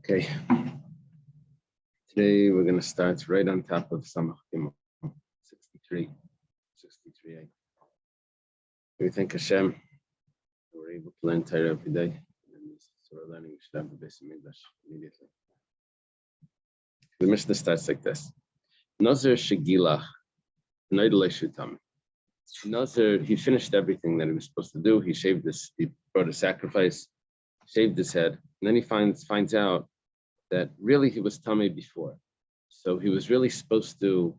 Okay, today we're going to start right on top of Samach Gimel 63. We thank Hashem that we're able to learn Torah every day. And so we're learning, we should have the base of English immediately. The Mishnah starts like this. Nazir Shegilach, Noidele Shutam. Nazir, he finished everything that he was supposed to do. He brought a sacrifice, shaved his head, and then he finds out that really he was tamei before. So he was really supposed to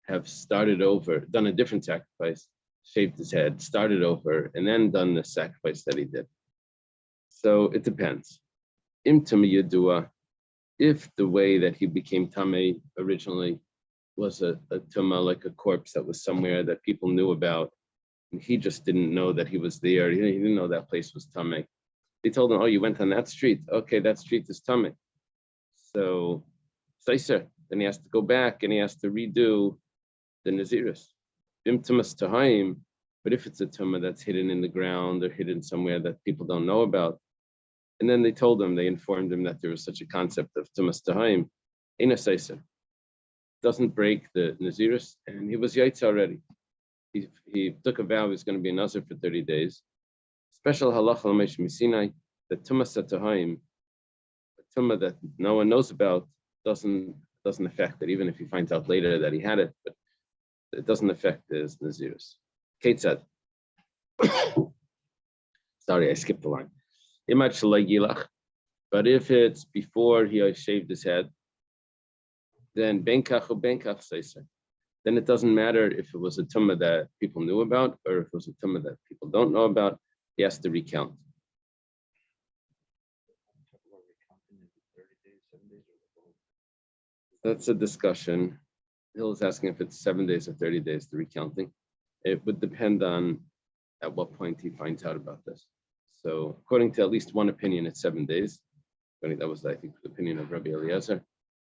have started over, done a different sacrifice, shaved his head, started over, and then done the sacrifice that he did. So it depends. Im tamei yadua, if the way that he became tamei originally was a tumah, like a corpse that was somewhere that people knew about, and he just didn't know that he was there. He didn't know that place was tamei. They told him, "Oh, you went on that street. Okay, that street is tamei." So, Seiser, then he has to go back and he has to redo the Nazirus. Bim tumas tahaim, but if it's a tumah that's hidden in the ground or hidden somewhere that people don't know about, and then they informed him that there was such a concept of tumas tahaim, ina Seiser, doesn't break the Nazirus, and he was yaitz already. He took a vow he was going to be a Nazir for 30 days. Special halacha l'meish misinai, that tumas tahaim, tumah that no one knows about, doesn't affect it, even if he finds out later that he had it, but it doesn't affect his Nazirus. Kate said, sorry, I skipped the line. But if it's before he shaved his head, then benkach or benkach seiser. Then it doesn't matter if it was a tumah that people knew about or if it was a tumah that people don't know about, he has to recount. That's a discussion. Hill is asking if it's 7 days or 30 days, the recounting. It would depend on at what point he finds out about this. So according to at least one opinion, it's 7 days. That was, I think, the opinion of Rabbi Eliezer.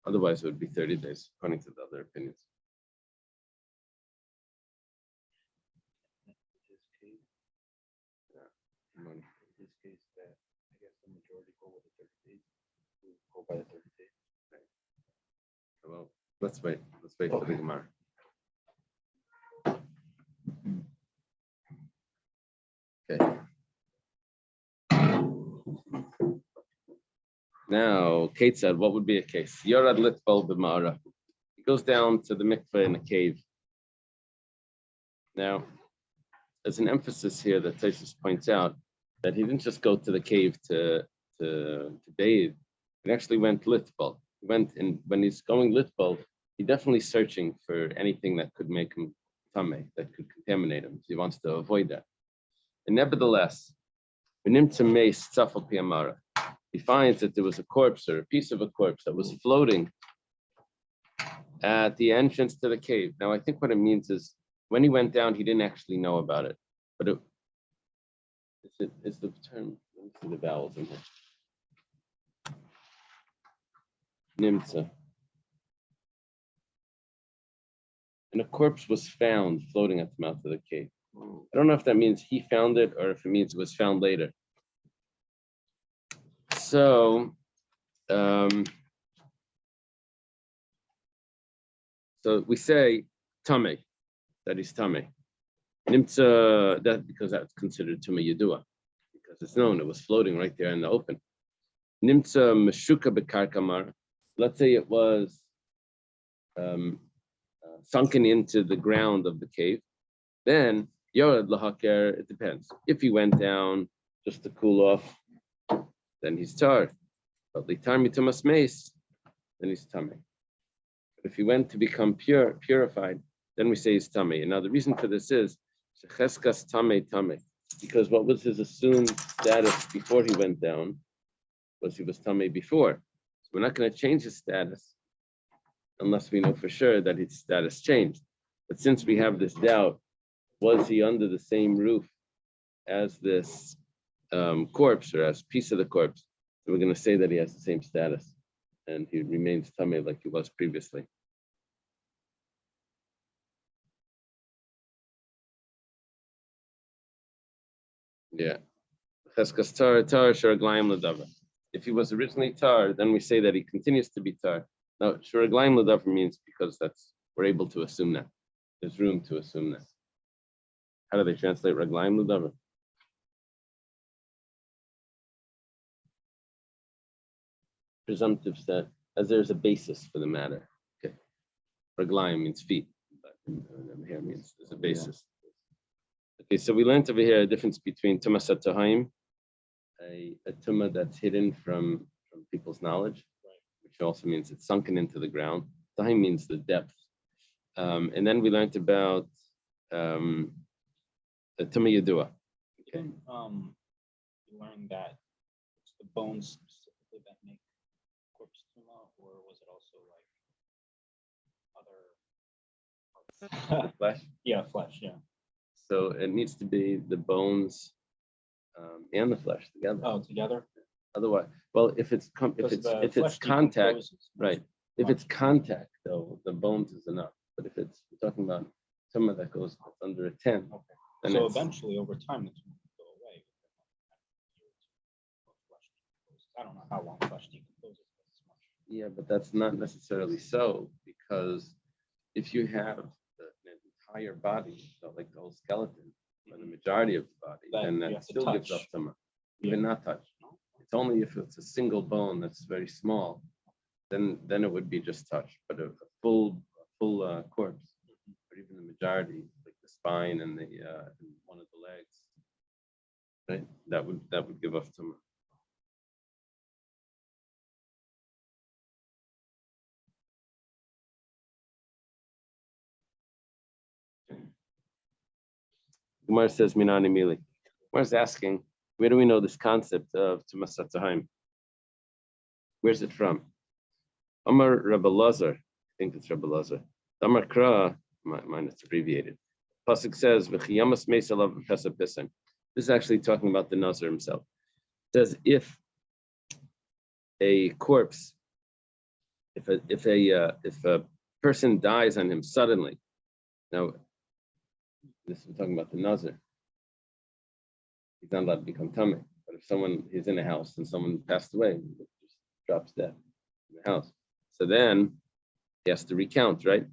Otherwise, it would be 30 days, according to the other opinions. In this case, that I guess the majority go with the 30 days. Go by the 30 days. Well, let's wait for the Gemara. Okay. Now, Kate said, what would be a case? Yorad litbal b'ma'ara. He goes down to the mikveh in a cave. Now, there's an emphasis here that Taisus points out that he didn't just go to the cave to bathe. He actually went litbal. When he's going litbal, he's definitely searching for anything that could make him tamei, that could contaminate him. So he wants to avoid that. And nevertheless, he finds that there was a corpse or a piece of a corpse that was floating at the entrance to the cave. Now, I think what it means is when he went down, he didn't actually know about it. But it's the term, let me see the vowels in here. Nimtza. And a corpse was found floating at the mouth of the cave. I don't know if that means he found it or if it means it was found later. So, so we say tamei, that is tamei. Nimtza, that because that's considered tumah yadua, because it's known it was floating right there in the open. Nimtza meshuka bekarkamar. Let's say it was sunken into the ground of the cave. Then yorad lahaker. It depends. If he went down just to cool off, then he's tar. But litarmi tumas meis, then he's tamei. But if he went to become purified, then we say he's tamei. And now the reason for this is shecheskas tamei, because what was his assumed status before he went down was he was tamei before. So we're not going to change his status unless we know for sure that his status changed. But since we have this doubt, was he under the same roof as this corpse or as piece of the corpse? So we're going to say that he has the same status and he remains tamei like he was previously. Yeah. If he was originally tar, then we say that he continues to be tar. Now, shuraglaim l'davar means because we're able to assume that. There's room to assume that. How do they translate raglaim l'davar? Presumptive that as there's a basis for the matter. Okay. Raglaim means feet, but here means there's a basis. Okay, so we learned over here a difference between tumas tahim, a tumah that's hidden from people's knowledge, which also means it's sunken into the ground. Tahim means the depth. And then we learned about the tumah yadua. Okay. You learned that it's the bones specifically that make corpse tumah, or was it also like other parts? Flesh? Yeah, flesh, yeah. So it needs to be the bones and the flesh together. Oh, together? Otherwise, well, if it's contact, right? If it's contact, though, the bones is enough. But if we're talking about tumah that goes under a 10, okay. Then so eventually, over time, the tumor will go away. I don't know how long flesh decomposes as much. Yeah, but that's not necessarily so, because if you have an entire body, so like the whole skeleton, or the majority of the body, then that still gives off tumah, even not touch. It's only if it's a single bone that's very small, then it would be just touch. But a full corpse, or even the majority, like the spine and the one of the legs, right? That would give off tumah. Gemara says, Minani Mili. Gemara's asking, where do we know this concept of Tumas Hatahim? Where's it from? Amar Rabbi Lazar, I think it's Rabbi Lazar. Amar Kra, mine it's abbreviated. Pasuk says, V'chiyamas meisalav v'pesa pisan. This is actually talking about the Nazir himself. It says, if a corpse, if a person dies on him suddenly, now, this is talking about the Nazir. He's not allowed to become tummy. But if he's in a house and someone passed away, it just drops dead in the house. So then he has to recount, right?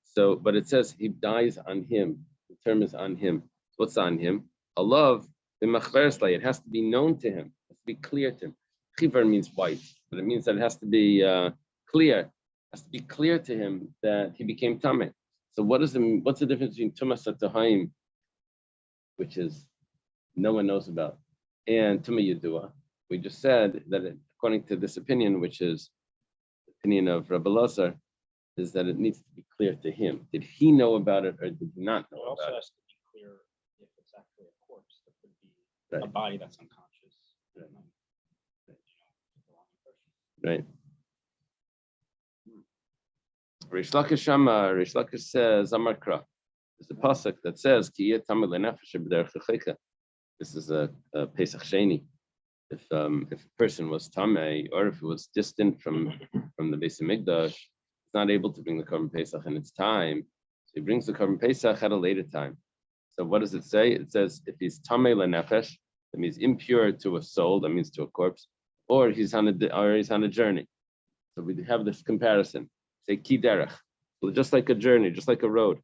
So, but it says he dies on him. The term is on him. What's on him? Allah, it has to be known to him. It has to be clear to him. Chivar means white, but it means that it has to be clear. It has to be clear to him that he became tummy. So what's the difference between Tumas Hatahim, which is no one knows about, and Tumah Yadua? We just said that according to this opinion, which is the opinion of Rabbi Lazar, is that it needs to be clear to him. Did he know about it or did he not know It also about it? has to be clear if it's actually a corpse. That could be a body that's unconscious. Right. Rish Lakish says, Amarkra. There's a pasuk that says, this is a Pesach Sheni. If a person was tamei, or if it was distant from the Beis Hamikdash, he's not able to bring the Korban Pesach in its time. So he brings the Korban Pesach at a later time. So what does it say? It says if he's tamei lenefesh, that means impure to a soul, that means to a corpse, or he's on a journey. So we have this comparison. Say ki derech, so just like a journey, just like a road.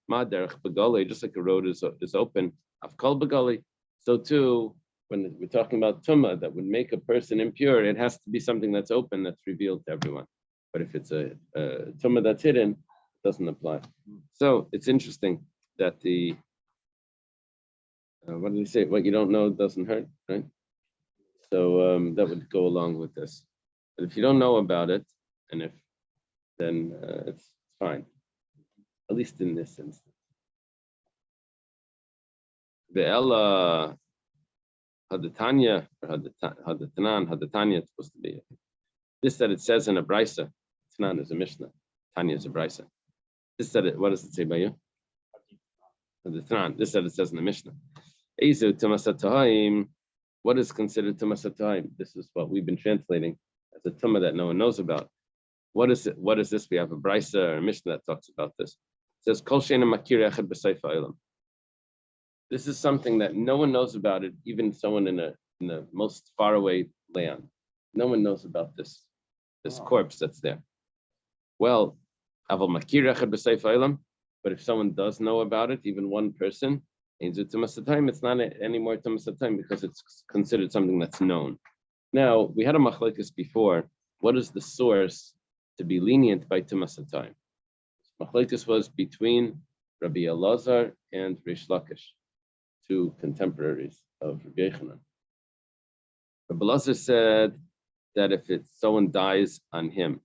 Ma derech begali, just like a road is open. Afkal begali. So too, when we're talking about tumah that would make a person impure, it has to be something that's open, that's revealed to everyone. But if it's a tumah that's hidden, it doesn't apply. So it's interesting that the what do they say? What you don't know doesn't hurt, right? So that would go along with this. But if you don't know about it, and then it's fine, at least in this instance. Ve'ela Hadatanya or Hadatanya it's supposed to be. This that it says in a brisa, it's not as a Mishnah. Tanya is a brisa. This that what does it say by you? Hadatran. This that it says in the Mishnah. Ezu Tumasatahim. What is considered Tumasatahim? This is what we've been translating as a tumah that no one knows about. What is it? What is this? We have a brisa or a Mishnah that talks about this. It says Kol she'ena makir echad b'seifa olam. This is something that no one knows about it, even someone in the most faraway land. No one knows about this Oh. corpse that's there. Well, aval makir echad b'seif ha'olam, but if someone does know about it, even one person, it's not any more tumas time because it's considered something that's known. Now, we had a machlekes before. What is the source to be lenient by tumas time? Machlekes was between Rabbi Elazar and Rish Lakish, two contemporaries of Rabbi Yochanan. Rabbi Elazar said that if someone dies on him,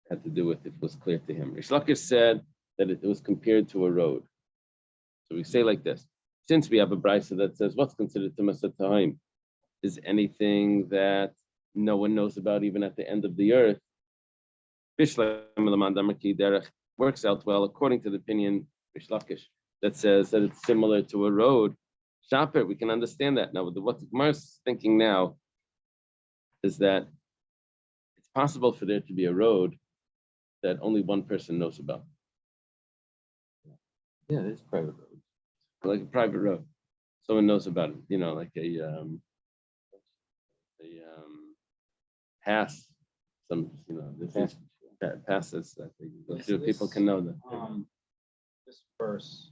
it had to do with if it was clear to him. Rish Lakish said that it was compared to a road. So we say like this: since we have a brisa that says what's considered tumas time is anything that no one knows about even at the end of the earth, works out well according to the opinion Rish Lakish that says that it's similar to a road. Shaper, we can understand that. Now, what the Gemara is thinking now is that it's possible for there to be a road that only one person knows about. Yeah, it's private road. Like a private road. Someone knows about it, like a pass. This passes that people can know that. This verse,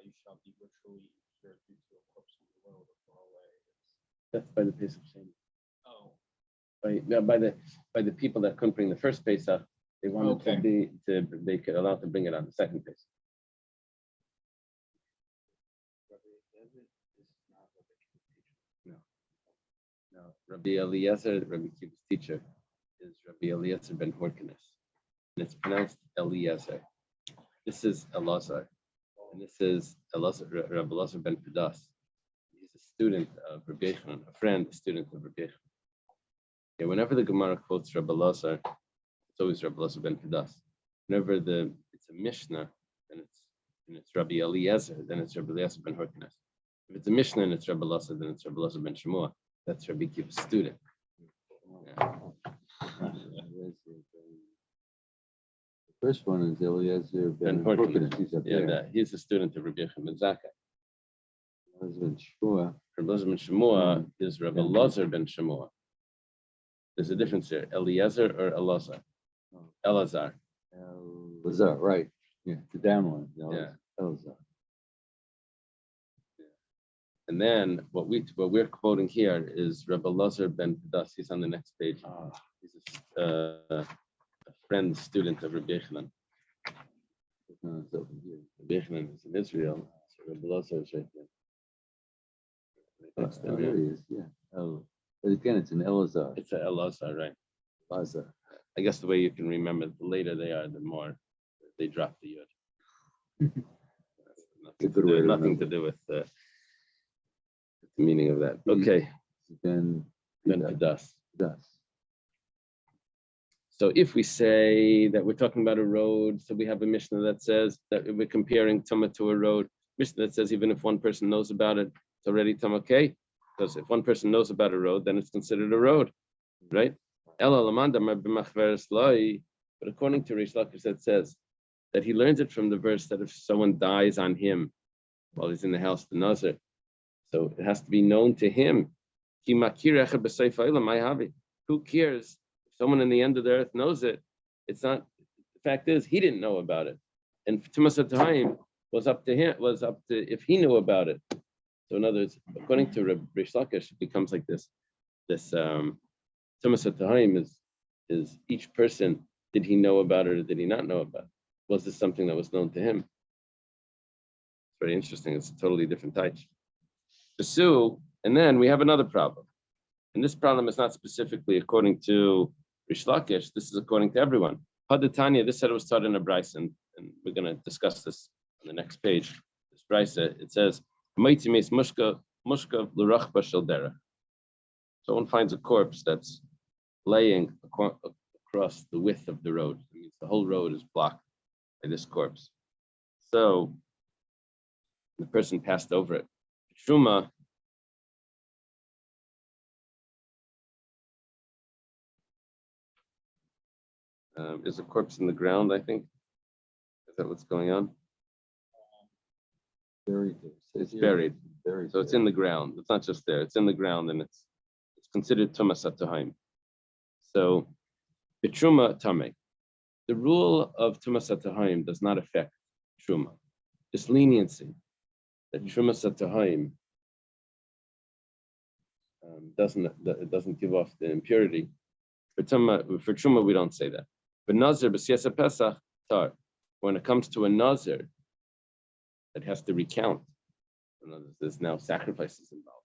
you shall be ritually cured due to a corpse on the road or far away. That's by the Pesach Sheni. Oh, By the people that couldn't bring the first Pesach, they wanted they could allow to bring it on the second Pesach. No. Rabbi Eliezer, Rabbi Kiva's teacher, is Rabbi Eliezer ben Horkenes, and it's pronounced Eliezer. This is Elazar, and this is Rabbi Elazar ben Pedas. He's a student of Rabbi Yochanan, a student of Rabbi Yochanan. Yeah, whenever the Gemara quotes Rabbi Elazar, it's always Rabbi Elazar ben Pedas. Whenever it's a Mishnah, and it's Rabbi Eliezer, then it's Rabbi Eliezer ben Horkenes. If it's a Mishnah and it's Rabbi Elazar, then it's Rabbi Elazar ben Shemua. That's Rabbi Kiva's student. Yeah. The first one is Eliezer Ben ben Horkenes. Horkenes. He's up there. He's a student of Rabbi Yochanan ben Zakkai. Eliezer ben Shua. Rabbi Elazar ben Shemua is Rabbi Elazar ben Shemua. There's a difference here. Eliezer or Elazar? Elazar. Elazar, right. Yeah, the down one. Yeah. Elazar. And then what we're quoting here is Rabbi Elazar ben Pedas. He's on the next page. He's a friend, student of Rabbi Yochanan. Rabbi Yochanan is in Israel. So Rabbi Elazar is right there. Next to him, There he is. Yeah. But again, it's an Elazar. It's a Elazar, right? Elazar. I guess the way you can remember, the later they are, the more they drop the yud. Nothing to do with the meaning of that. Okay. Ben Pedas. Pedas. So if we say that we're talking about a road, so we have a Mishnah that says that we're comparing Tumah to a road. Mishnah that says even if one person knows about it, it's already Tumah, okay? Because if one person knows about a road, then it's considered a road, right? But according to Rish Lakish, that says that he learns it from the verse that if someone dies on him while he's in the house of the Nazir, so it has to be known to him. Who cares? Someone in the end of the earth knows it. It's not. The fact is, he didn't know about it, and Tumas time was up to him. Was up to if he knew about it. So in other words, according to Rish Lakish, it becomes like this. This Tumas time is each person. Did he know about it or did he not know about it? Was this something that was known to him? It's very interesting. It's a totally different type. Pursue, and then we have another problem, and this problem is not specifically according to Rish Lakish, this is according to everyone. Hadatanya, this said it was taught in a brisa, and we're going to discuss this on the next page. This brisa, it says, someone finds a corpse that's laying across the width of the road. It means the whole road is blocked by this corpse. So the person passed over it. Shuma, is a corpse in the ground, I think. Is that what's going on? Buried. It's buried. Buried. So it's in the ground. It's not just there. It's in the ground and it's it's considered tumas hatohaim. So, betruma tameh. The rule of tumas hatohaim does not affect truma. This leniency that tumas hatohaim doesn't give off the impurity. For truma, we don't say that. But nazir b'siyasa pesach tar. When it comes to a nazir that has to recount, there's now sacrifices involved.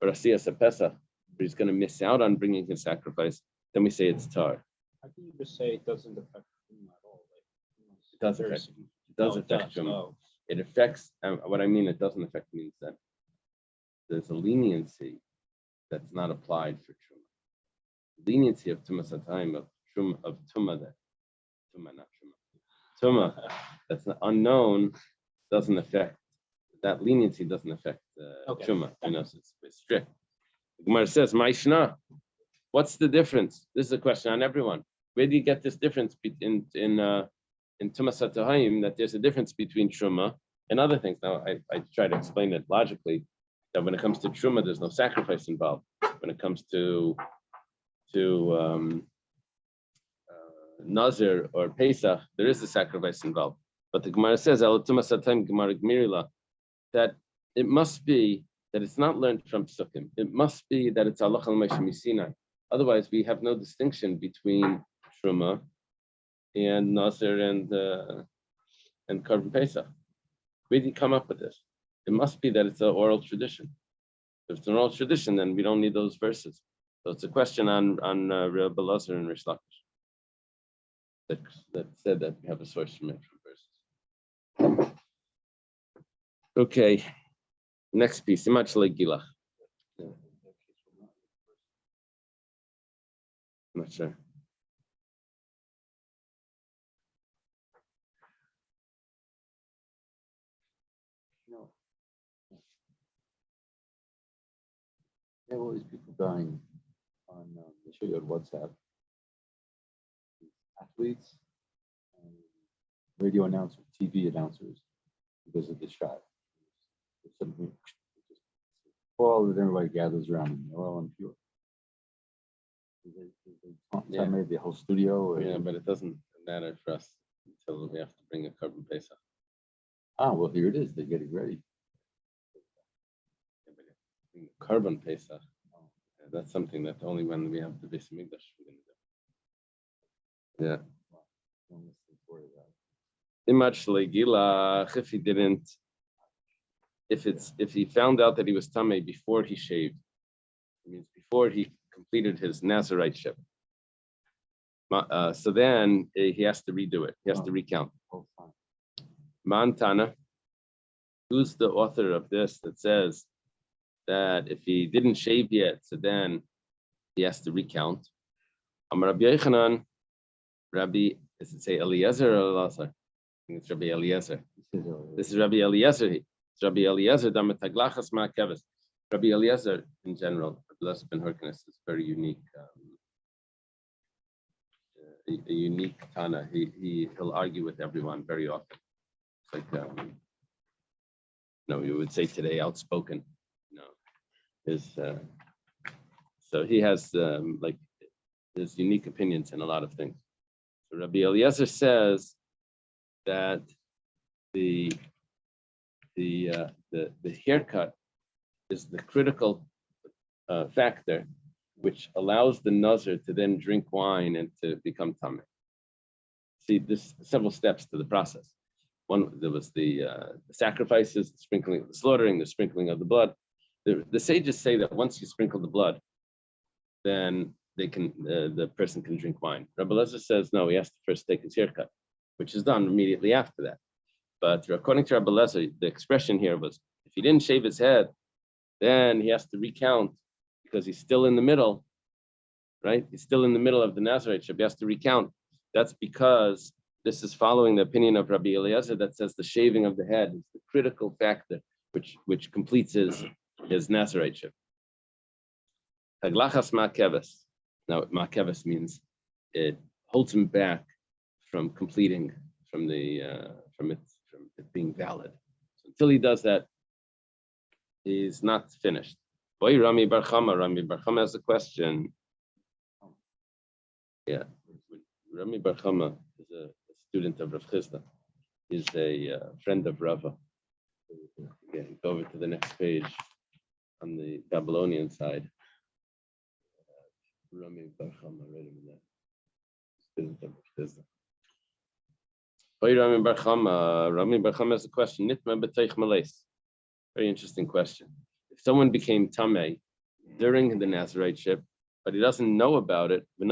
But siyasa pesach, but he's going to miss out on bringing his sacrifice, then we say it's tar. How can you just say it doesn't affect truma at all? It does affect truma. Oh. It affects. What I mean, it doesn't affect means that there's a leniency that's not applied for truma. Leniency of tumas hatohaim of tuma that's unknown doesn't affect. That leniency doesn't affect truma. It's strict. The Gemara says, "Ma'ishna." What's the difference? This is a question on everyone. Where do you get this difference in tumas hatohaim that there's a difference between truma and other things? Now, I try to explain it logically that when it comes to truma, there's no sacrifice involved. When it comes to Nazir or Pesach, there is a sacrifice involved. But the Gemara says, that it must be that it's not learned from Psukim. It must be that it's Allah al-Moshe Misinai. Otherwise, we have no distinction between Truma and Nazir and Korban Pesach. Where did you come up with this? It must be that it's an oral tradition. If it's an oral tradition, then we don't need those verses. So it's a question on Rebbe Lazar and Rish Lakish that said that we have a source from it from verses. Okay, next piece. Imach Gilach. I'm not sure. No. There are all these people dying on, they show you on WhatsApp. Athletes, and radio announcers, TV announcers, because of the shot. All that everybody gathers around them, they're all impure. They made the whole studio. Yeah, but it doesn't matter for us until we have to bring a Korban Pesach. Well, here it is. They get it ready. Korban Pesach. That's something that only when we have the Beis Hamikdash we're going to do. Yeah. Imach Gilach, if he didn't, if he found out that he was tamei before he shaved, it means before he completed his Naziriteship. So then he has to redo it. He has to recount. Mantana, who's the author of this that says that if he didn't shave yet, so then he has to recount? Rabbi Yochanan, Rabbi, does it say Eliezer or Elazar? I think it's Rabbi Eliezer. This is Rabbi Eliezer. It's Rabbi Eliezer. Rabbi Eliezer in general, Eliezer ben Hyrcanus is very unique. A unique Tana. He'll argue with everyone very often. It's like you would say today outspoken. So he has his unique opinions in a lot of things. So Rabbi Eliezer says that the haircut is the critical factor which allows the nazir to then drink wine and to become tameh. See, there's several steps to the process. One, there was the sacrifices, the sprinkling, the slaughtering, the sprinkling of the blood. The sages say that once you sprinkle the blood, then the person can drink wine. Rabbi Eliezer says no, he has to first take his haircut, which is done immediately after that. But according to Rabbi Eliezer, the expression here was if he didn't shave his head, then he has to recount because he's still in the middle, right? He's still in the middle of the Nazirite. He has to recount. That's because this is following the opinion of Rabbi Eliezer that says the shaving of the head is the critical factor which completes his Nazirite. Taglachas ma'keves. Now, ma'keves means it holds him back from completing, from it being valid. So until he does that, he's not finished. Boy, Rami Bar Chama has a question. Yeah, Rami Bar Chama is a student of Rav Chisda. He's a friend of Rava. Yeah, go over to the next page on the Babylonian side. Rami Bar Chama, right over there. Student of Rav Chisda. Boy, Rami Bar Chama has a question. Nitma b'teich malais. Very interesting question. If someone became tamei during the Naziraiteship, but he doesn't know about it, he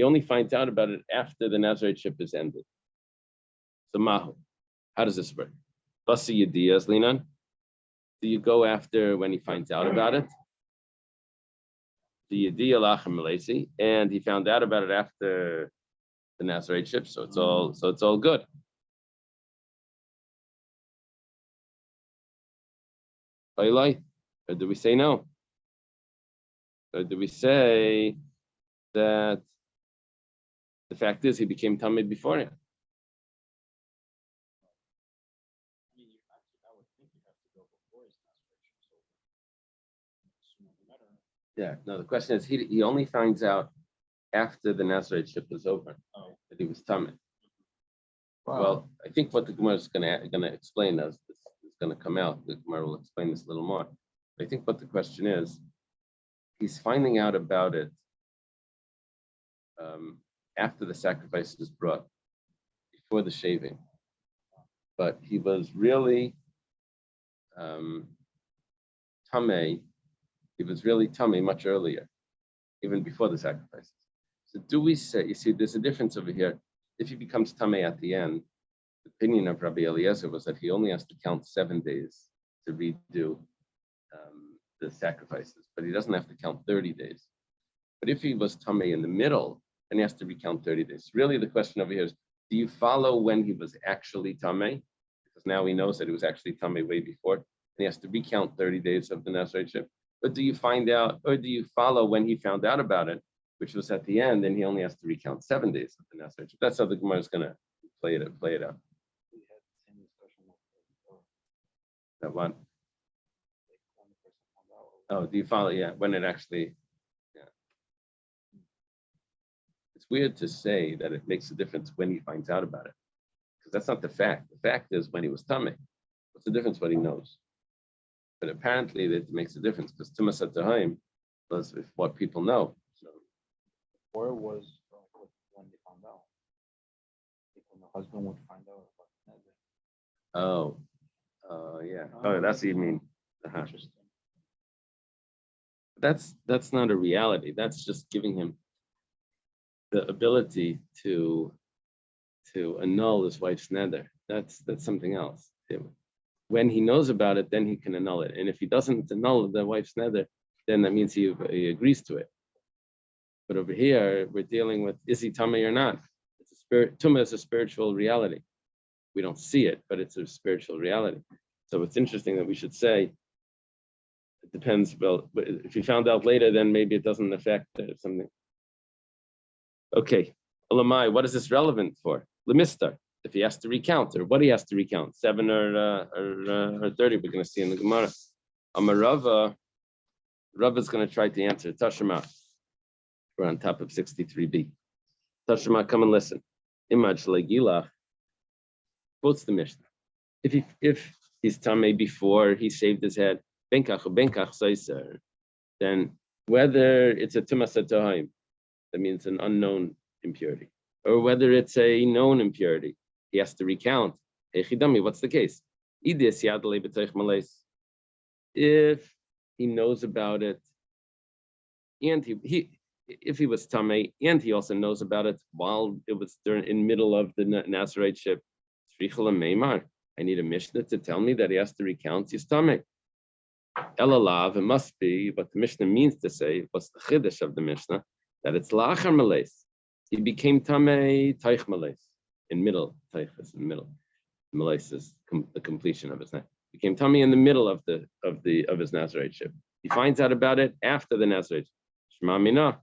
only finds out about it after the Naziraiteship is ended. So mahu, how does this work? Basi yediyas linan. Do you go after when he finds out about it? The yediyah lacher malesi, and he found out about it after the Naziraiteship, so it's all good. Or do we say no? Or do we say that the fact is he became Tamid before him? I mean, I would think you have to go before his masturbation. So sooner the better. Yeah, no, the question is he only finds out after the Naziraiteship is over that he was Tamid. Wow. Well, I think what the Gemara is gonna explain as this is gonna come out, the Gemara will explain this a little more. I think what the question is, he's finding out about it after the sacrifice was brought, before the shaving. But he was really tamei. He was really tamei much earlier, even before the sacrifices. So do we say, you see, there's a difference over here. If he becomes tamei at the end, the opinion of Rabbi Eliezer was that he only has to count 7 days to redo the sacrifices, but he doesn't have to count 30 days. But if he was tamei in the middle, then he has to recount 30 days. Really, the question over here is, do you follow when he was actually tamei? Because now he knows that he was actually tamei way before, and he has to recount 30 days of the Naziraiteship. But do you find out, or do you follow when he found out about it, which was at the end, and he only has to recount 7 days of the Naziraiteship? That's how the Gemara is going to play it out. We had the same discussion before. That one. Like when the person found out. Oh, do you follow? Yeah, when it actually, yeah. It's weird to say that it makes a difference when he finds out about it, because that's not the fact. The fact is when he was tamei. What's the difference what he knows? But apparently that makes a difference, because Tumas HaTahaim was what people know. So, Or it was when they found out. Like when the husband would find out about the yeah. Oh, that's what you mean. Uh-huh. Interesting. That's not a reality. That's just giving him the ability to annul his wife's neder. That's something else. When he knows about it, then he can annul it. And if he doesn't annul the wife's neder, then that means he agrees to it. But over here, we're dealing with, is he tamei or not? It's a spirit. Tumah is a spiritual reality. We don't see it, but it's a spiritual reality. So it's interesting that we should say, it depends. Well, if you found out later, then maybe it doesn't affect something. Okay, Olamai, what is this relevant for? Lemistar, if he has to recount, or what he has to recount, 7 or 30, we're going to see in the Gemara. Amarava, Rava is going to try to answer. Tashema, we're on top of 63b. Tashema, come and listen. Imaj legilach, quotes the Mishnah. If he's tamei before he shaved his head, benkach or benkach soiser, then whether it's a tumas hatohaim, that means an unknown impurity, or whether it's a known impurity, he has to recount. Echidami, what's the case? If he knows about it, and if he was tamei, and he also knows about it while it was in middle of the Naziraiteship, I need a Mishnah to tell me that he has to recount his tamei. Elalav, it must be what the Mishnah means to say. What's the chiddush of the Mishnah? That it's lachar maleis. He became tamei taich maleis, in middle. Taich is in middle. Maleis is the completion of his name. Became tamei in the middle of his Naziraiteship. He finds out about it after the Naziraiteship. Shema mina.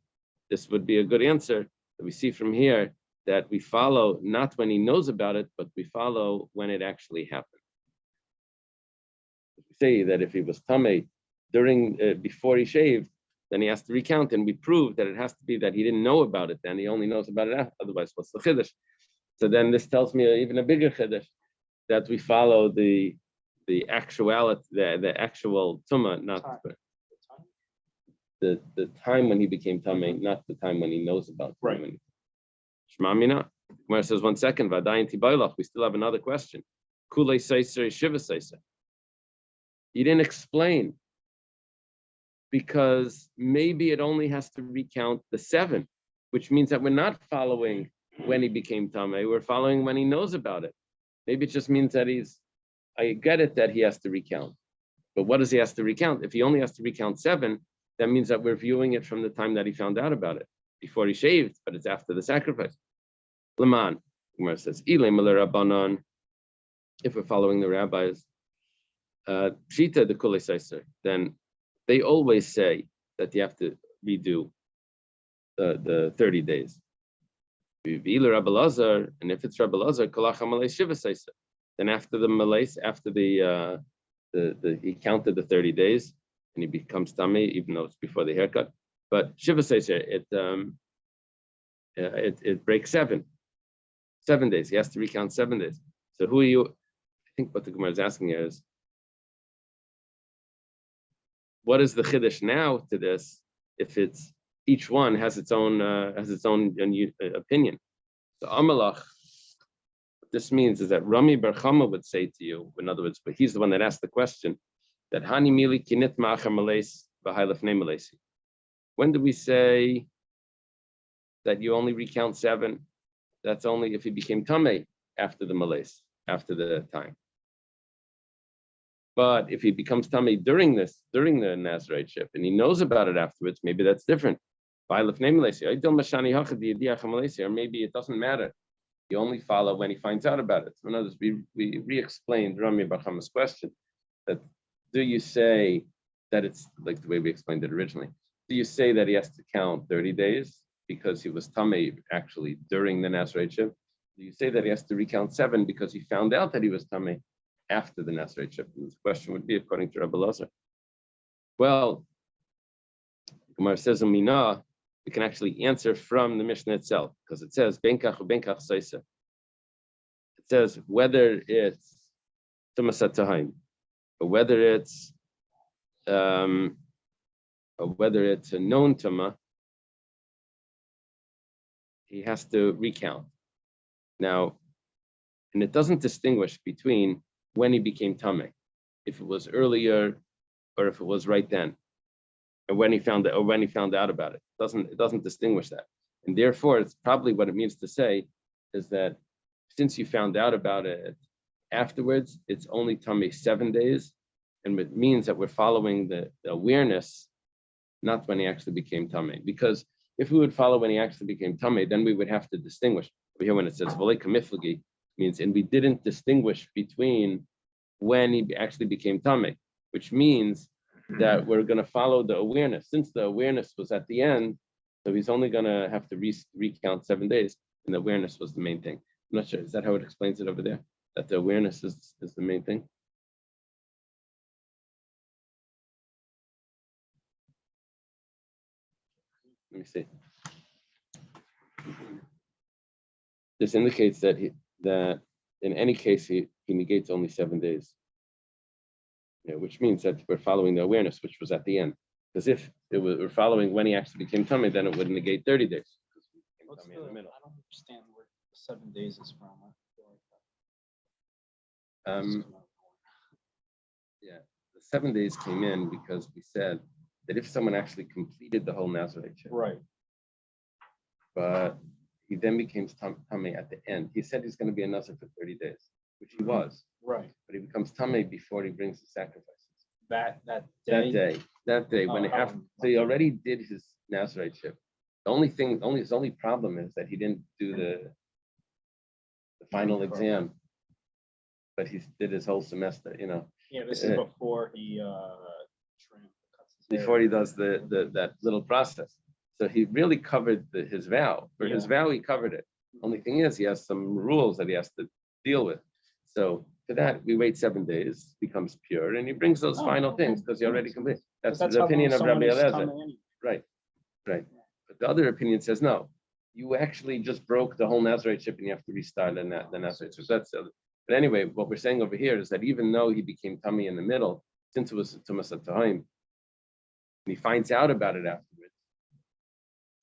This would be a good answer that we see from here, that we follow not when he knows about it, but we follow when it actually happened. We say that if he was tamei during before he shaved, then he has to recount, and we proved that it has to be that he didn't know about it. Then he only knows about it after. Otherwise, what's the chiddush? So then this tells me even a bigger chiddush, that we follow the actuality, the actual tumah, not the time when he became tamei, not the time when he knows about it. Right. Shema mina. Gemara says 1 second. Vadayin tibaylach. We still have another question. Kulei seiser shiva seiser. You didn't explain, because maybe it only has to recount the 7, which means that we're not following when he became tamei. We're following when he knows about it. Maybe it just means that I get it that he has to recount. But what does he has to recount? If he only has to recount 7, that means that we're viewing it from the time that he found out about it, before he shaved, but it's after the sacrifice. Laman, Gemara says, if we're following the rabbis, Pshita the Kulei Seiser, then they always say that you have to redo the 30 days. And if it's Rabbi Lazar, then after the malays, after he counted the 30 days and he becomes tamei, even though it's before the haircut. But Shiva Seiser, it breaks 7 days. He has to recount 7 days. So who are you? I think what the Gemara is asking here is, what is the chiddush now to this? If it's each one has its own opinion. So Amalach, what this means is that Rami Bar Chama would say to you, in other words, but he's the one that asked the question, that Hani Mili Kinit Ma'achar Malays B'Hailaf Ne Malaysi. When do we say that you only recount 7? That's only if he became tamei after the malays, after the time. But if he becomes tamei during the Nazirite, and he knows about it afterwards, maybe that's different. Or maybe it doesn't matter. You only follow when he finds out about it. So in other words, we re-explained Rami Bar Chama's question, that do you say that it's like the way we explained it originally? Do you say that he has to count 30 days because he was tamei actually during the Nazirite? Do you say that he has to recount 7 because he found out that he was tamei after the Nazirite? The question would be, according to Rabbi Lazar. Well, Gemara says in Mina, we can actually answer from the Mishnah itself, because it says benkach ubenkach seisa. It says whether it's tumasat tahim, or whether it's a known tuma, he has to recount. Now, and it doesn't distinguish between when he became tamei, if it was earlier or if it was right then, or when he found out about it. It doesn't distinguish that. And therefore, it's probably what it means to say is that since you found out about it afterwards, it's only tamei 7 days, and it means that we're following the awareness, not when he actually became tamei. Because if we would follow when he actually became tamei, then we would have to distinguish. Over here, when it says volei kamiflagi, means, and we didn't distinguish between when he actually became tamei, which means that we're going to follow the awareness. Since the awareness was at the end, so he's only going to have to recount 7 days, and the awareness was the main thing. I'm not sure. Is that how it explains it over there? That the awareness is the main thing? Let me see. This indicates that in any case he negates only 7 days. Yeah, which means that we're following the awareness, which was at the end. Because if we're following when he actually became tamei, then it would negate 30 days. In the middle. I don't understand where the 7 days is from. Yeah, the 7 days came in because we said that if someone actually completed the whole Nazirite, Right. But he then became tamei at the end. He said he's going to be a Nazir for 30 days, which he was. Right. But he becomes tamei before he brings the sacrifices. That day. That day, when so he already did his Nazirite. His only problem is that he didn't do the final exam, but he did his whole semester. Yeah, this is before he cuts his hair. Before he does that little process. So he really covered his vow. For his vow, he covered it. Only thing is, he has some rules that he has to deal with. So for that, we wait 7 days, becomes pure, and he brings those final things because he already completed. That's But the how opinion long of Rabbi someone is Eliezer. tamei anyway. Right. But the other opinion says no. You actually just broke the whole Naziraiteship and you have to restart the Naziraiteship. That's but anyway, what we're saying over here is that even though he became tummy in the middle, since it was Tumas Tahim, and he finds out about it afterwards.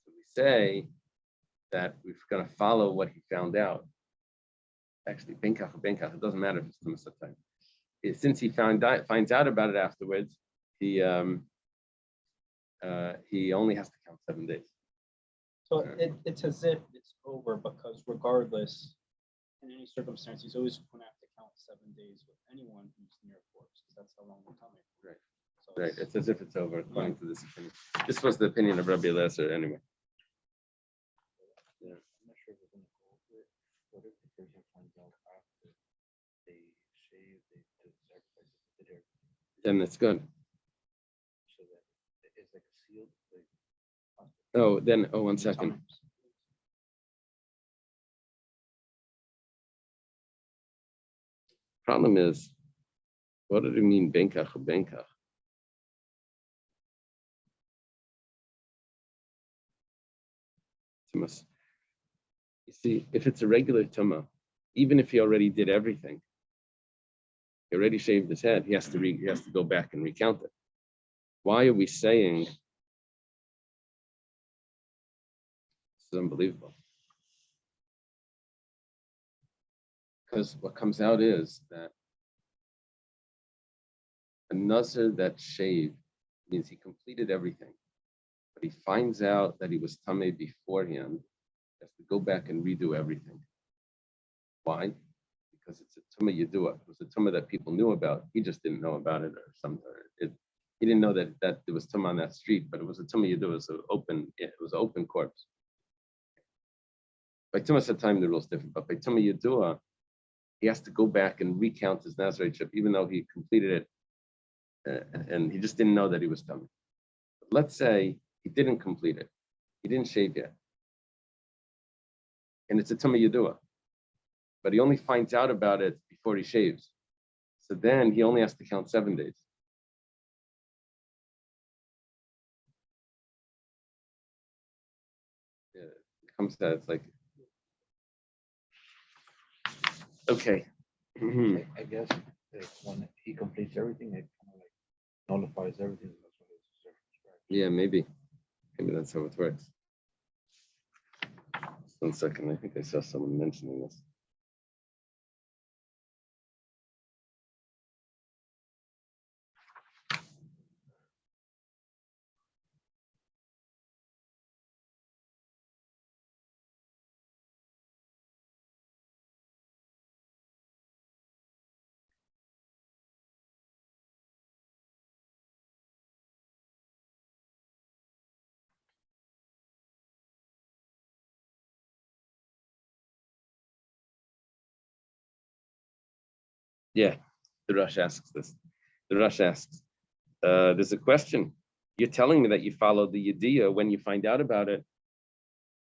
So we say that we're going to follow what he found out. Actually, Benkach, it doesn't matter if it's Tumas Tahim. Since he finds out about it afterwards, he only has to count 7 days. So it's as if it's over because regardless, in any circumstance, he's always going to have to count 7 days with anyone who's near a corpse because that's how long we're coming. Right. So Right. It's as if it's over according to this opinion. This was the opinion of Rabbi Eliezer anyway. I'm not sure if we're gonna go over it. What if the person finds out after they shave, they do the sacrifices, they did everything, Then it's good. so that it's like a sealed, like, Oh, then, 1 second. times. Problem is, what did it mean, Benkach or Benkach? Tumas. You see, if it's a regular Tumah, even if he already did everything, he already shaved his head, he has to go back and recount it. Why are we saying this is unbelievable? Because what comes out is that a Nazir that shaved means he completed everything, but he finds out that he was Tameh beforehand, he has to go back and redo everything. Why? Because it's a Tumah Yedua. It was a Tumah that people knew about. He just didn't know about it, or something. He didn't know that there was Tumah on that street, but it was a Tumah Yedua. It was an open corpse. By Tumas Hatayim, the rule's different, but by Tumah Yedua, he has to go back and recount his Naziraiteship, even though he completed it, and he just didn't know that he was Tumah. Let's say he didn't complete it. He didn't shave yet. And it's a Tumah Yedua. But he only finds out about it before he shaves. So then he only has to count 7 days. Yeah, it comes out, it's like, okay. I guess like when he completes everything, it kind of like nullifies everything. That's when it's a certain scratch. Yeah, maybe. Maybe that's how it works. Just 1 second. I think I saw someone mentioning this. Yeah, the Rush asks this. The Rush asks, there's a question. You're telling me that you followed the Yediyah when you find out about it.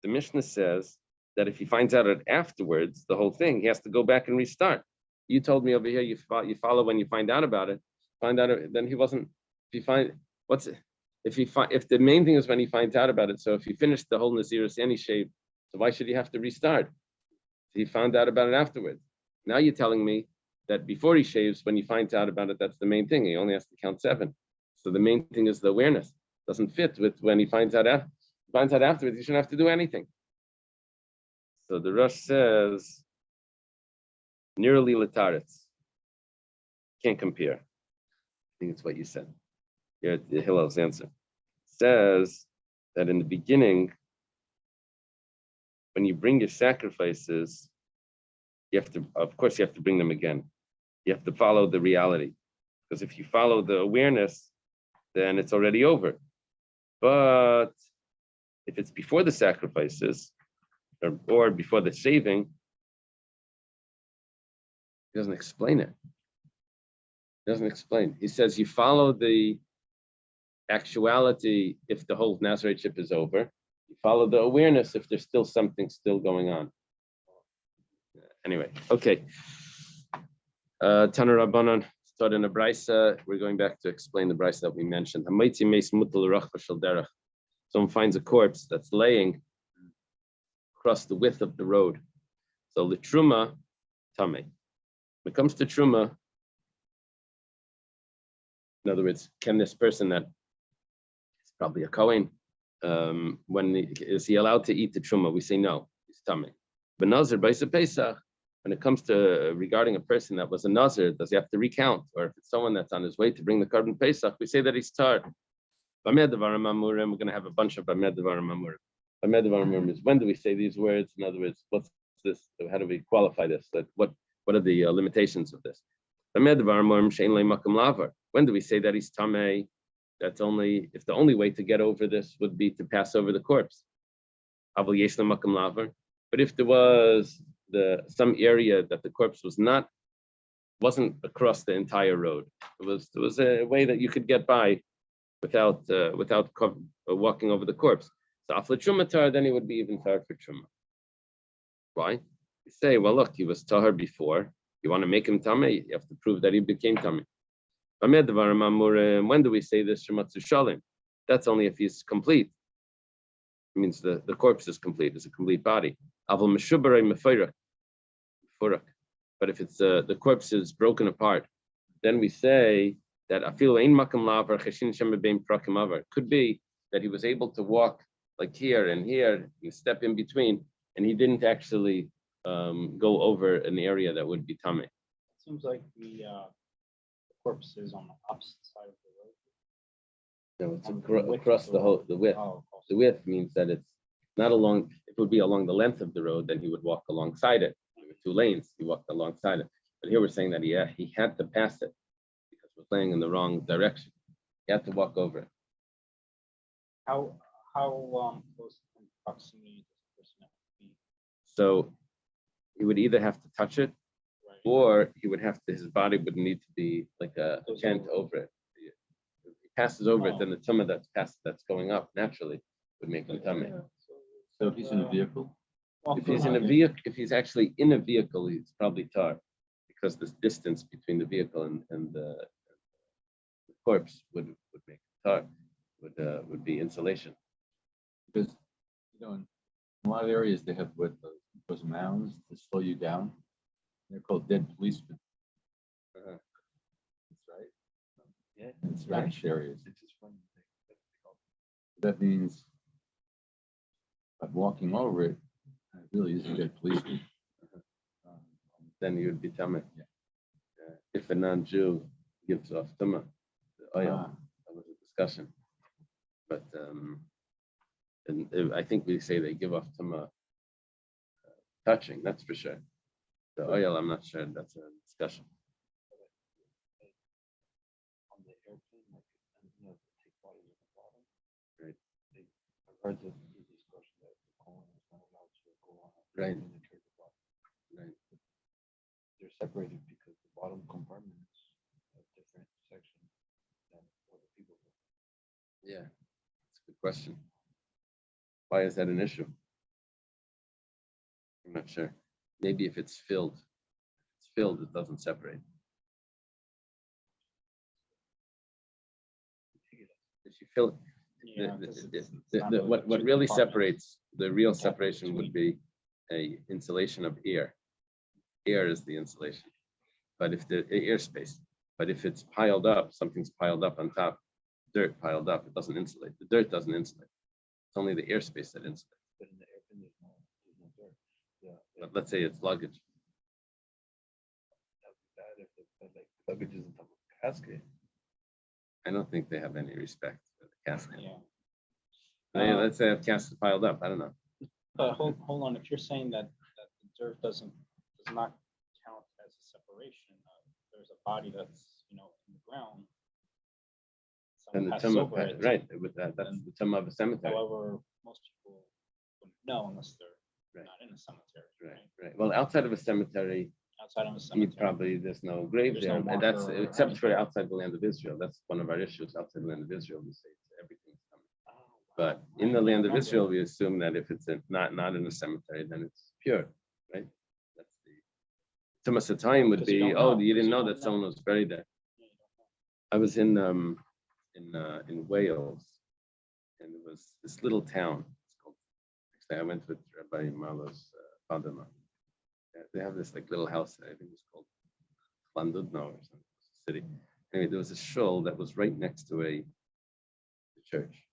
The Mishnah says that if he finds out it afterwards, the whole thing, he has to go back and restart. You told me over here you follow when you find out about it. Then he wasn't. If you find what's it? If the main thing is when he finds out about it. So if he finished the whole Nazirus and he shaved, so why should he have to restart? He found out about it afterwards. Now you're telling me that before he shaves, when he finds out about it, that's the main thing. He only has to count 7. So the main thing is the awareness. Doesn't fit with when he finds out afterwards. He shouldn't have to do anything. So the Rush says, nearly lataretz. Can't compare. I think it's what you said. Here at the Hillel's answer. Says that in the beginning, when you bring your sacrifices, you have to bring them again. You have to follow the reality. Because if you follow the awareness, then it's already over. But if it's before the sacrifices or before the shaving, he doesn't explain it. He doesn't explain. He says you follow the actuality if the whole Naziraiteship is over. You follow the awareness if there's still something still going on. Anyway, okay. Taner Rabbanan, So in the brisa, we're going back to explain the brisa that we mentioned. Someone finds a corpse that's laying across the width of the road. So the truma, tame. When it comes to truma, in other words, can this person that is probably a Kohen, is he allowed to eat the truma? We say no, he's tame. But Nazir, Baisa Pesach, when it comes to regarding a person that was a Nazir, does he have to recount? Or if it's someone that's on his way to bring the carbon Pesach, we say that he's tar. We're going to have a bunch of Bamed Devarim Amurim. Bamed Devarim Amurim is, when do we say these words? In other words, what's this? How do we qualify this? What are the limitations of this? Bamed Devarim Amurim Shein Le Makam Lavar. When do we say that he's tamei? That's only if the only way to get over this would be to pass over the corpse. Aval Yesh Le Makam Lavar. But if there was some area that the corpse wasn't across the entire road, there was a way that you could get by without walking over the corpse. So after truma tar, then he would be even tar for truma. Why? You say, well, look, he was tahar before. You want to make him tamei, you have to prove that he became tamei. When do we say this? That's only if he's complete. It means the corpse is complete, it's a complete body. But if it's the corpse is broken apart, then we say that could be that he was able to walk like here and here, you step in between, and he didn't actually go over an area that would be tamei. It seems like the corpse is on the opposite side of the road. No, it's across the width. Oh, The width means that it's not along. If it would be along the length of the road, then he would walk alongside it. There were 2 lanes. He walked alongside it. But here we're saying that he had to pass it because we're playing in the wrong direction. He had to walk over it. How close in proximity does the person have to be? So he would either have to touch it, Right. or he would have to. His body would need to be like a tent over it. If he passes over it, then the tumah that's going up naturally would make him tummy. So if he's in a vehicle, If he's in a vehicle, if he's actually in a vehicle, he's probably tar, because this distance between the vehicle and the corpse would make it tar, would be insulation. because in a lot of areas they have those mounds to slow you down. They're called dead policemen. Uh-huh. That's right. Yeah. In Spanish areas. It's just funny. That means by walking over it, it really is a dead policeman. Then you would be tummy. Yeah. If a non-Jew gives off tumah, the oil, Ah. that was a discussion. But and I think we say they give off tumah touching. That's for sure. The oil, I'm not sure. That's a discussion. On the airplane, like, they take bodies at the bottom. Right. I've heard the discussion that the colon is not allowed to go on. Right. And penetrate the body. Right. They're separated because the bottom compartment is a different section than what the people do. Yeah, that's a good question. Why is that an issue? I'm not sure. Maybe if it's filled. If it's filled, it doesn't separate. If you fill Yeah, the- 'cause the- it's the- not the- really what two really compartments. separates, the real Gap separation would be a insulation of air. Air is the insulation. But if the airspace, but if it's piled up, something's piled up on top, dirt piled up, it doesn't insulate. The dirt doesn't insulate. It's only the airspace that insulates. But in the airplane, there's no dirt. Yeah. But let's say it's luggage. That would be bad if the luggage is on top of a casket. I don't think they have any respect for the casket. Yeah. Let's say a casket piled up. I don't know. But hold on, if you're saying that the dirt does not count as a separation, there's a body that's, in the ground. And someone the passes tumah, over it. right? With that's the tumah of a cemetery. However, most people wouldn't know unless they're Right. not in a cemetery. Right, right. Well, outside of a cemetery, Outside of a you cemetery. probably there's no grave There's there. no And that's marker or except for outside the land of Israel. That's one of our issues. Outside the land of Israel, we say everything's coming. Oh, But wow. in I the don't land of remember. Israel, we assume that if it's not in a cemetery, then it's pure, right? That's the Tumas Hatayim would Because you be, don't know, you didn't because you know don't that know. someone was buried there. I was in Wales, and it was this little town. It's called, actually, I went with Rabbi Marlo's father-in-law. They have this like little house. I think it's called Llandudno or something. City. Anyway, there was a shul that was right next to a church.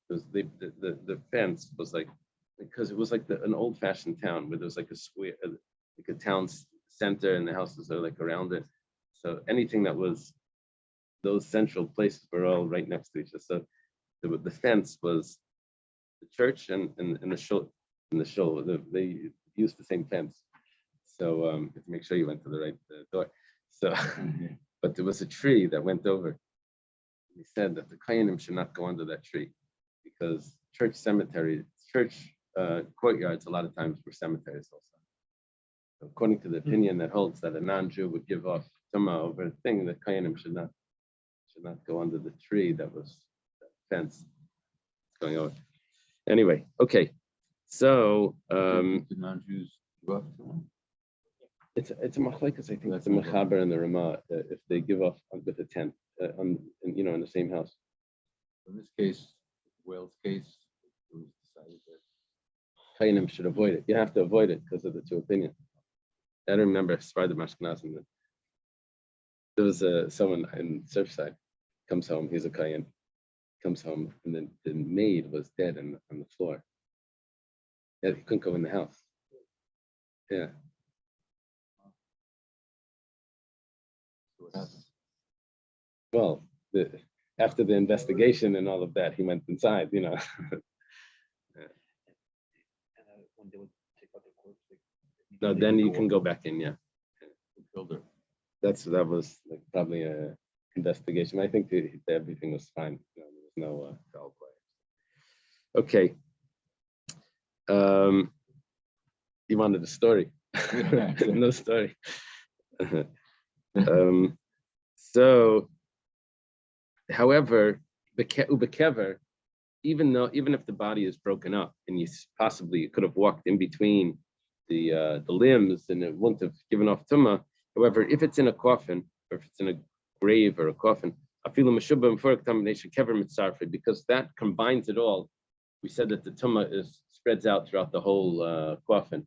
It was the fence was like, because it was like an old-fashioned town where there was like a square, like a town center, and the houses are like around it. So anything that was those central places were all right next to each other. So the fence was the church and the shul. They used the same fence. So you have to make sure you went to the right door. So, but there was a tree that went over. He said that the Kayanim should not go under that tree because church courtyards a lot of times were cemeteries also. So according to the opinion that holds that a non-Jew would give off tuma over a thing, the Kayanim should not go under the tree that was that fence going over. Anyway, okay. So The non-Jews go up to one. it's a machlekes. I think it's a mechaber and the Rama if they give off with a tent in the same house. In this case, Wales case, it was decided that Chayim should avoid it. You have to avoid it because of the two opinions. I don't remember Sfardim Ashkenazim. There was someone in Surfside comes home. He's a Kayan. Comes home and then the maid was dead on the floor. Yeah, he couldn't go in the house. Yeah. so what happened. Well, after the investigation and all of that, he went inside. And when they would take out the corpse, No, then you can go back in. Yeah. Who killed her? That was like probably a investigation. I think everything was fine. There was no foul play. Okay. You wanted a story? No story. So, however, ubekever, even if the body is broken up and you possibly could have walked in between the limbs and it wouldn't have given off tumah. However, if it's in a coffin or if it's in a grave or a coffin, because that combines it all. We said that the tumah spreads out throughout the whole coffin.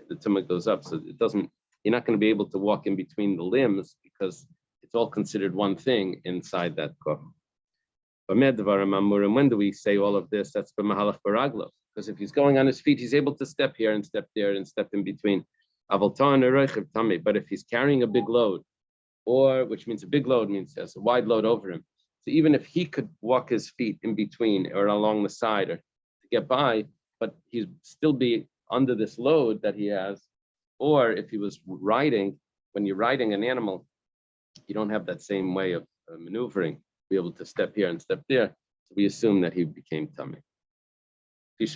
The tumah goes up, so it doesn't. You're not going to be able to walk in between the limbs because it's all considered one thing inside that coffin. And when do we say all of this? That's b'mahalach baraglo. Because if he's going on his feet, he's able to step here and step there and step in between. But if he's carrying a big load, which means a big load means there's a wide load over him. So even if he could walk his feet in between or along the side or to get by, but he'd still be under this load that he has. Or if he was riding, when you're riding an animal, you don't have that same way of maneuvering, be able to step here and step there. So we assume that he became tummy. It's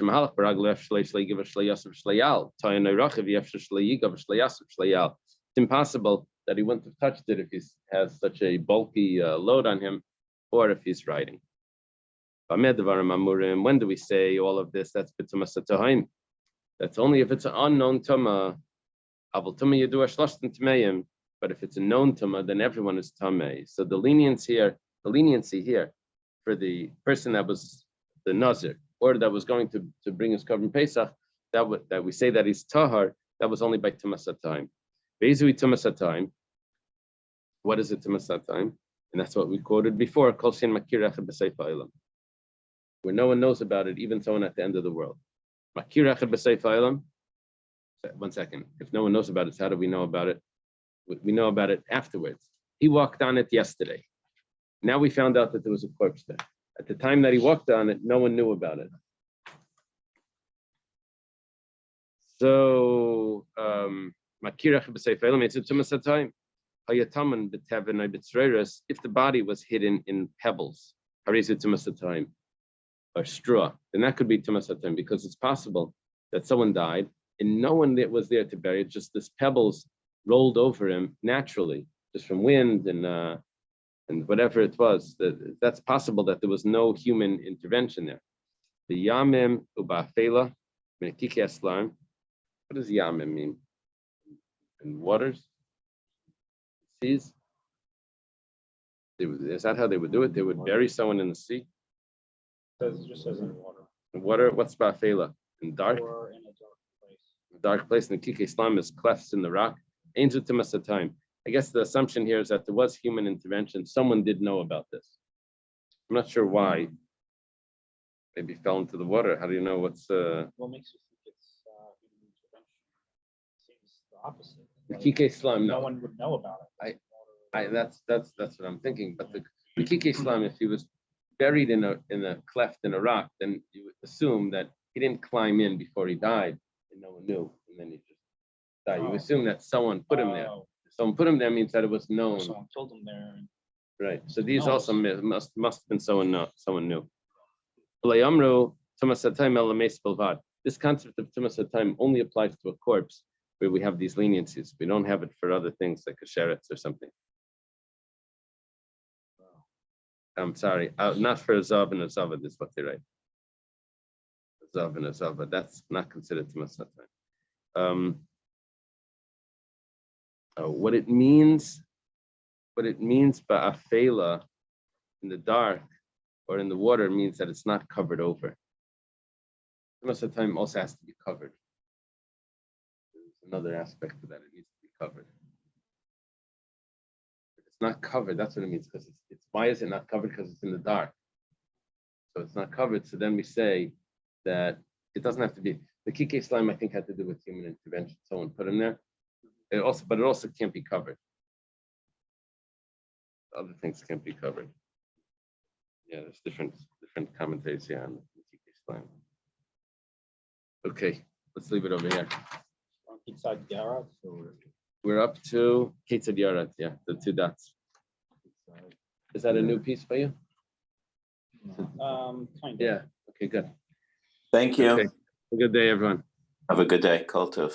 impossible that he wouldn't have touched it if he has such a bulky load on him, or if he's riding. When do we say all of this? That's That's only if it's an unknown tumah. But if it's a known tumah, then everyone is tameh. So the leniency here for the person that was the Nazir or that was going to bring his korban Pesach, that we say that he's tahar, that was only by tumas time. Basically, tumas time. What is it tumas time? And that's what we quoted before. Where no one knows about it, even someone at the end of the world. One second. If no one knows about it, how do we know about it? We know about it afterwards. He walked on it yesterday. Now we found out that there was a corpse there. At the time that he walked on it, no one knew about it. So, if the body was hidden in pebbles, or straw, then that could be tumas because it's possible that someone died and no one that was there to bury it, just this pebbles rolled over him naturally, just from wind and whatever it was. That's possible that there was no human intervention there. The yamim ubafela menekiki aslam. What does yamim mean? In waters, seas. Is that how they would do it? They would bury someone in the sea? It just says in water. In water, what's ba'afela? In dark? Or in a dark place. Dark place, and the kike Islam is clefts in the rock. Angel to time. I guess the assumption here is that there was human intervention. Someone did know about this. I'm not sure why. Maybe fell into the water. How do you know what's What makes you think it's human intervention? Seems the opposite. the Like, kike Islam? no No, one would know about it. that's what I'm thinking. But the kike Islam, if he was buried in a cleft in a rock, then you would assume that he didn't climb in before he died, and no one knew, and then he just died. You Oh. assume that someone put him there. Oh, Someone put him there means that it was known. someone killed him there. And Right. So these No. also must have been someone knew. This concept of tumas hatayim only applies to a corpse where we have these leniencies. We don't have it for other things like a sheretz or something. I'm sorry, not for a zav and a zavad is what they write. A zav and a zavad, that's not considered tumas hatayim. What it means ba'afela in the dark or in the water means that it's not covered over. Most of the time also has to be covered. There's another aspect to that, it needs to be covered. If it's not covered, that's what it means, because it's why is it not covered? Because it's in the dark. So it's not covered. So then we say that it doesn't have to be. The kike slime, I think, had to do with human intervention. Someone put him there. But it also can't be covered. Other things can't be covered. Yeah, there's different commentaries here on the kike slime. Okay, let's leave it over here. on each side of the Arab. So We're up to Ketzad Yarat, yeah, the 2 dots. Is that a new piece for you? Kind of. Yeah, okay, good. Thank you. Okay. Have a good day, everyone. Have a good day. Kol tov.